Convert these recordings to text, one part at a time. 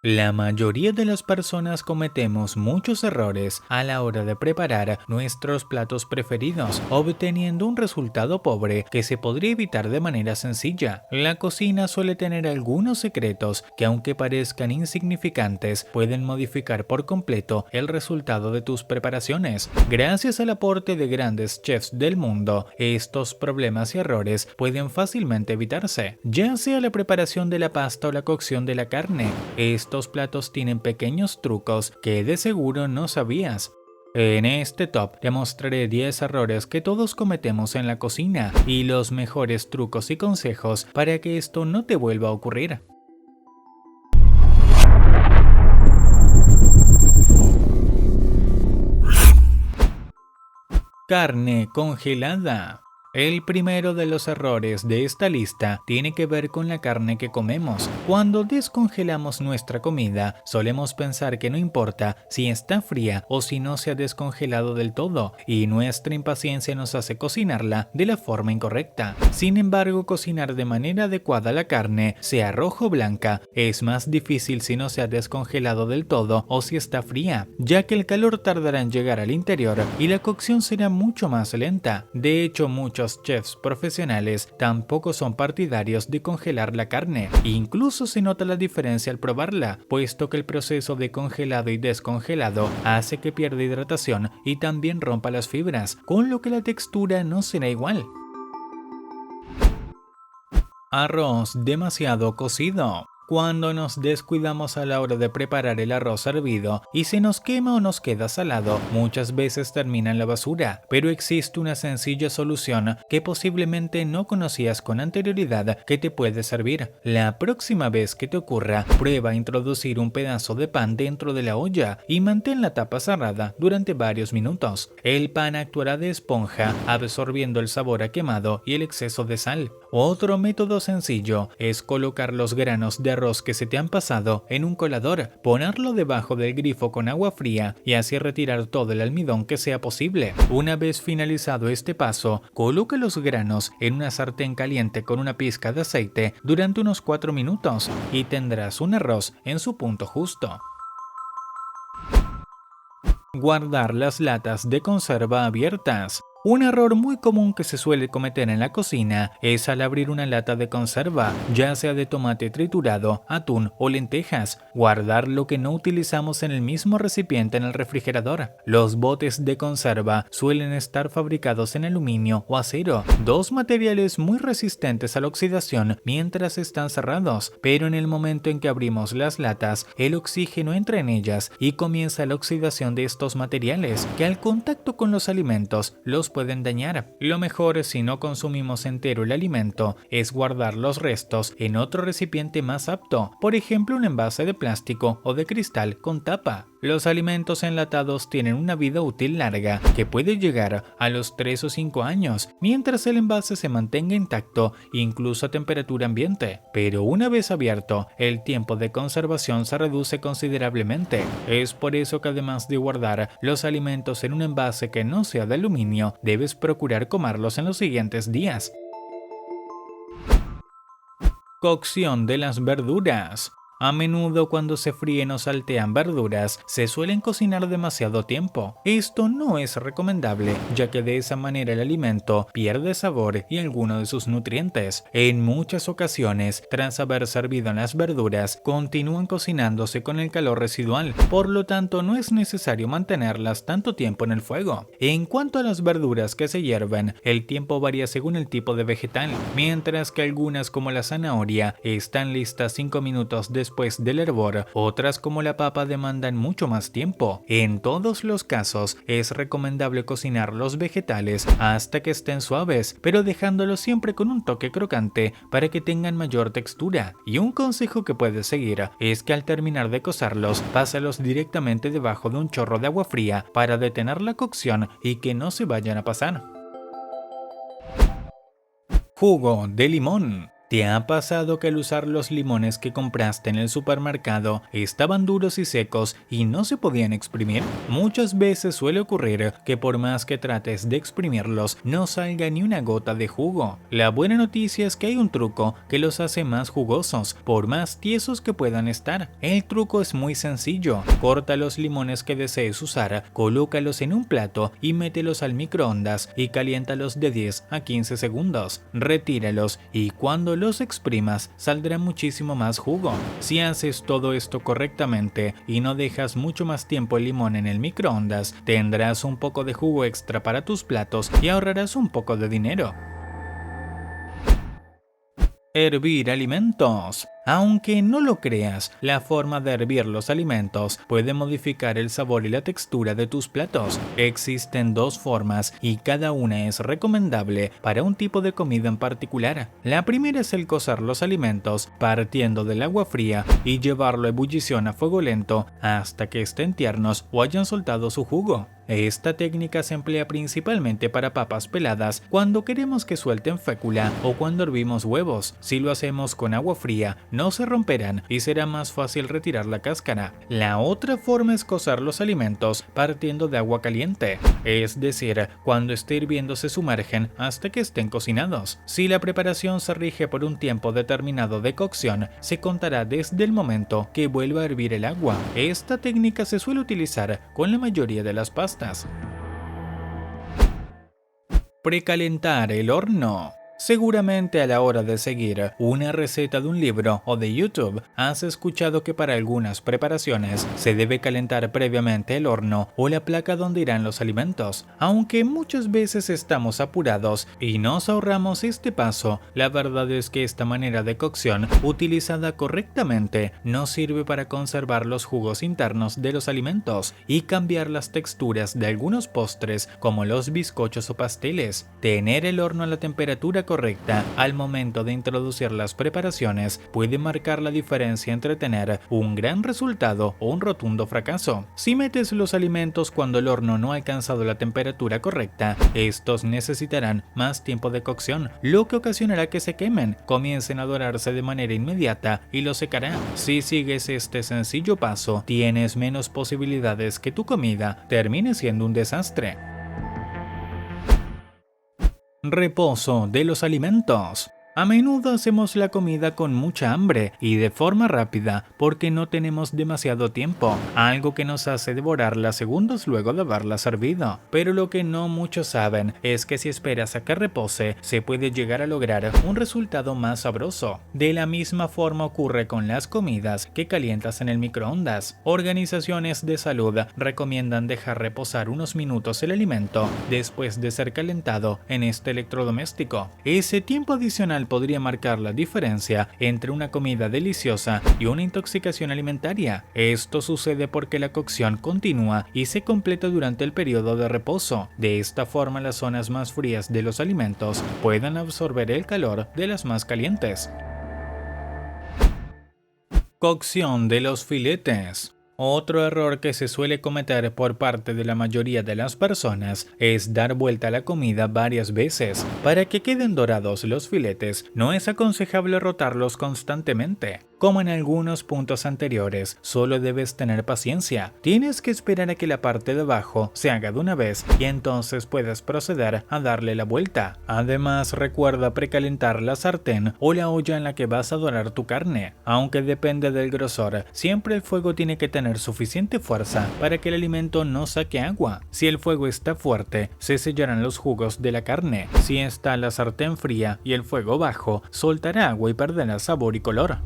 La mayoría de las personas cometemos muchos errores a la hora de preparar nuestros platos preferidos, obteniendo un resultado pobre que se podría evitar de manera sencilla. La cocina suele tener algunos secretos que, aunque parezcan insignificantes, pueden modificar por completo el resultado de tus preparaciones. Gracias al aporte de grandes chefs del mundo, estos problemas y errores pueden fácilmente evitarse, ya sea la preparación de la pasta o la cocción de la carne. Estos platos tienen pequeños trucos que de seguro no sabías. En este top te mostraré 10 errores que todos cometemos en la cocina y los mejores trucos y consejos para que esto no te vuelva a ocurrir. Carne congelada. El primero de los errores de esta lista tiene que ver con la carne que comemos. Cuando descongelamos nuestra comida, solemos pensar que no importa si está fría o si no se ha descongelado del todo, y nuestra impaciencia nos hace cocinarla de la forma incorrecta. Sin embargo, cocinar de manera adecuada la carne, sea roja o blanca, es más difícil si no se ha descongelado del todo o si está fría, ya que el calor tardará en llegar al interior y la cocción será mucho más lenta. De hecho, muchos chefs profesionales tampoco son partidarios de congelar la carne. Incluso se nota la diferencia al probarla, puesto que el proceso de congelado y descongelado hace que pierda hidratación y también rompa las fibras, con lo que la textura no será igual. Arroz demasiado cocido. Cuando nos descuidamos a la hora de preparar el arroz hervido y se nos quema o nos queda salado, muchas veces termina en la basura, pero existe una sencilla solución que posiblemente no conocías con anterioridad que te puede servir. La próxima vez que te ocurra, prueba a introducir un pedazo de pan dentro de la olla y mantén la tapa cerrada durante varios minutos. El pan actuará de esponja, absorbiendo el sabor a quemado y el exceso de sal. Otro método sencillo es colocar los granos de arroz que se te han pasado en un colador, ponerlo debajo del grifo con agua fría y así retirar todo el almidón que sea posible. Una vez finalizado este paso, coloca los granos en una sartén caliente con una pizca de aceite durante unos 4 minutos y tendrás un arroz en su punto justo. Guardar las latas de conserva abiertas. Un error muy común que se suele cometer en la cocina es al abrir una lata de conserva, ya sea de tomate triturado, atún o lentejas, guardar lo que no utilizamos en el mismo recipiente en el refrigerador. Los botes de conserva suelen estar fabricados en aluminio o acero, dos materiales muy resistentes a la oxidación mientras están cerrados, pero en el momento en que abrimos las latas, el oxígeno entra en ellas y comienza la oxidación de estos materiales, que al contacto con los alimentos los pueden dañar. Lo mejor, si no consumimos entero el alimento, es guardar los restos en otro recipiente más apto, por ejemplo un envase de plástico o de cristal con tapa. Los alimentos enlatados tienen una vida útil larga que puede llegar a los 3 o 5 años, mientras el envase se mantenga intacto incluso a temperatura ambiente. Pero una vez abierto, el tiempo de conservación se reduce considerablemente. Es por eso que además de guardar los alimentos en un envase que no sea de aluminio, debes procurar comerlos en los siguientes días. Cocción de las verduras. A menudo cuando se fríen o saltean verduras, se suelen cocinar demasiado tiempo. Esto no es recomendable, ya que de esa manera el alimento pierde sabor y algunos de sus nutrientes. En muchas ocasiones, tras haber servido las verduras, continúan cocinándose con el calor residual, por lo tanto no es necesario mantenerlas tanto tiempo en el fuego. En cuanto a las verduras que se hierven, el tiempo varía según el tipo de vegetal, mientras que algunas como la zanahoria están listas 5 minutos después del hervor, otras como la papa demandan mucho más tiempo. En todos los casos es recomendable cocinar los vegetales hasta que estén suaves, pero dejándolos siempre con un toque crocante para que tengan mayor textura. Y un consejo que puedes seguir es que al terminar de cocerlos, pásalos directamente debajo de un chorro de agua fría para detener la cocción y que no se vayan a pasar. Jugo de limón. ¿Te ha pasado que al usar los limones que compraste en el supermercado estaban duros y secos y no se podían exprimir? Muchas veces suele ocurrir que por más que trates de exprimirlos no salga ni una gota de jugo. La buena noticia es que hay un truco que los hace más jugosos, por más tiesos que puedan estar. El truco es muy sencillo. Corta los limones que desees usar, colócalos en un plato y mételos al microondas y caliéntalos de 10 a 15 segundos. Retíralos y cuando los exprimas saldrá muchísimo más jugo. Si haces todo esto correctamente y no dejas mucho más tiempo el limón en el microondas, tendrás un poco de jugo extra para tus platos y ahorrarás un poco de dinero. Hervir alimentos. Aunque no lo creas, la forma de hervir los alimentos puede modificar el sabor y la textura de tus platos. Existen dos formas y cada una es recomendable para un tipo de comida en particular. La primera es el cocer los alimentos partiendo del agua fría y llevarlo a ebullición a fuego lento hasta que estén tiernos o hayan soltado su jugo. Esta técnica se emplea principalmente para papas peladas cuando queremos que suelten fécula o cuando hervimos huevos. Si lo hacemos con agua fría, no se romperán y será más fácil retirar la cáscara. La otra forma es cocer los alimentos partiendo de agua caliente, es decir, cuando esté hirviendo se sumergen hasta que estén cocinados. Si la preparación se rige por un tiempo determinado de cocción, se contará desde el momento que vuelva a hervir el agua. Esta técnica se suele utilizar con la mayoría de las pastas. Precalentar el horno. Seguramente a la hora de seguir una receta de un libro o de YouTube, has escuchado que para algunas preparaciones se debe calentar previamente el horno o la placa donde irán los alimentos. Aunque muchas veces estamos apurados y nos ahorramos este paso, la verdad es que esta manera de cocción, utilizada correctamente, nos sirve para conservar los jugos internos de los alimentos y cambiar las texturas de algunos postres como los bizcochos o pasteles. Tener el horno a la temperatura correcta al momento de introducir las preparaciones puede marcar la diferencia entre tener un gran resultado o un rotundo fracaso. Si metes los alimentos cuando el horno no ha alcanzado la temperatura correcta, estos necesitarán más tiempo de cocción, lo que ocasionará que se quemen, comiencen a dorarse de manera inmediata y lo secará. Si sigues este sencillo paso, tienes menos posibilidades que tu comida termine siendo un desastre. Reposo de los alimentos. A menudo hacemos la comida con mucha hambre y de forma rápida porque no tenemos demasiado tiempo, algo que nos hace devorarla segundos luego de haberla servido. Pero lo que no muchos saben es que si esperas a que repose, se puede llegar a lograr un resultado más sabroso. De la misma forma ocurre con las comidas que calientas en el microondas. Organizaciones de salud recomiendan dejar reposar unos minutos el alimento después de ser calentado en este electrodoméstico. Ese tiempo adicional podría marcar la diferencia entre una comida deliciosa y una intoxicación alimentaria. Esto sucede porque la cocción continúa y se completa durante el periodo de reposo. De esta forma, las zonas más frías de los alimentos puedan absorber el calor de las más calientes. Cocción de los filetes. Otro error que se suele cometer por parte de la mayoría de las personas es dar vuelta a la comida varias veces. Para que queden dorados los filetes, no es aconsejable rotarlos constantemente. Como en algunos puntos anteriores, solo debes tener paciencia. Tienes que esperar a que la parte de abajo se haga de una vez y entonces puedes proceder a darle la vuelta. Además, recuerda precalentar la sartén o la olla en la que vas a dorar tu carne. Aunque depende del grosor, siempre el fuego tiene que tener suficiente fuerza para que el alimento no saque agua. Si el fuego está fuerte, se sellarán los jugos de la carne. Si está la sartén fría y el fuego bajo, soltará agua y perderá sabor y color.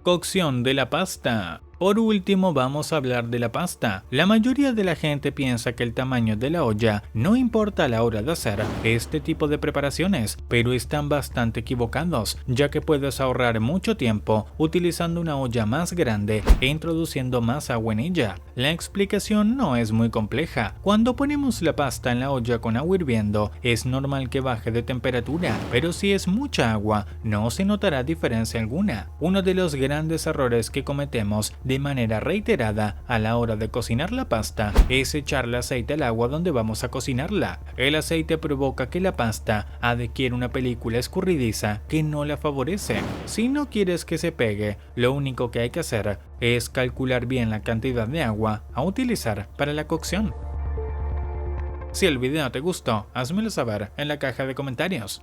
Cocción de la pasta. Por último, vamos a hablar de la pasta. La mayoría de la gente piensa que el tamaño de la olla no importa a la hora de hacer este tipo de preparaciones, pero están bastante equivocados, ya que puedes ahorrar mucho tiempo utilizando una olla más grande e introduciendo más agua en ella. La explicación no es muy compleja. Cuando ponemos la pasta en la olla con agua hirviendo, es normal que baje de temperatura, pero si es mucha agua, no se notará diferencia alguna. Uno de los grandes errores que cometemos de manera reiterada a la hora de cocinar la pasta es echarle aceite al agua donde vamos a cocinarla. El aceite provoca que la pasta adquiera una película escurridiza que no la favorece. Si no quieres que se pegue, lo único que hay que hacer es calcular bien la cantidad de agua a utilizar para la cocción. Si el video te gustó, házmelo saber en la caja de comentarios.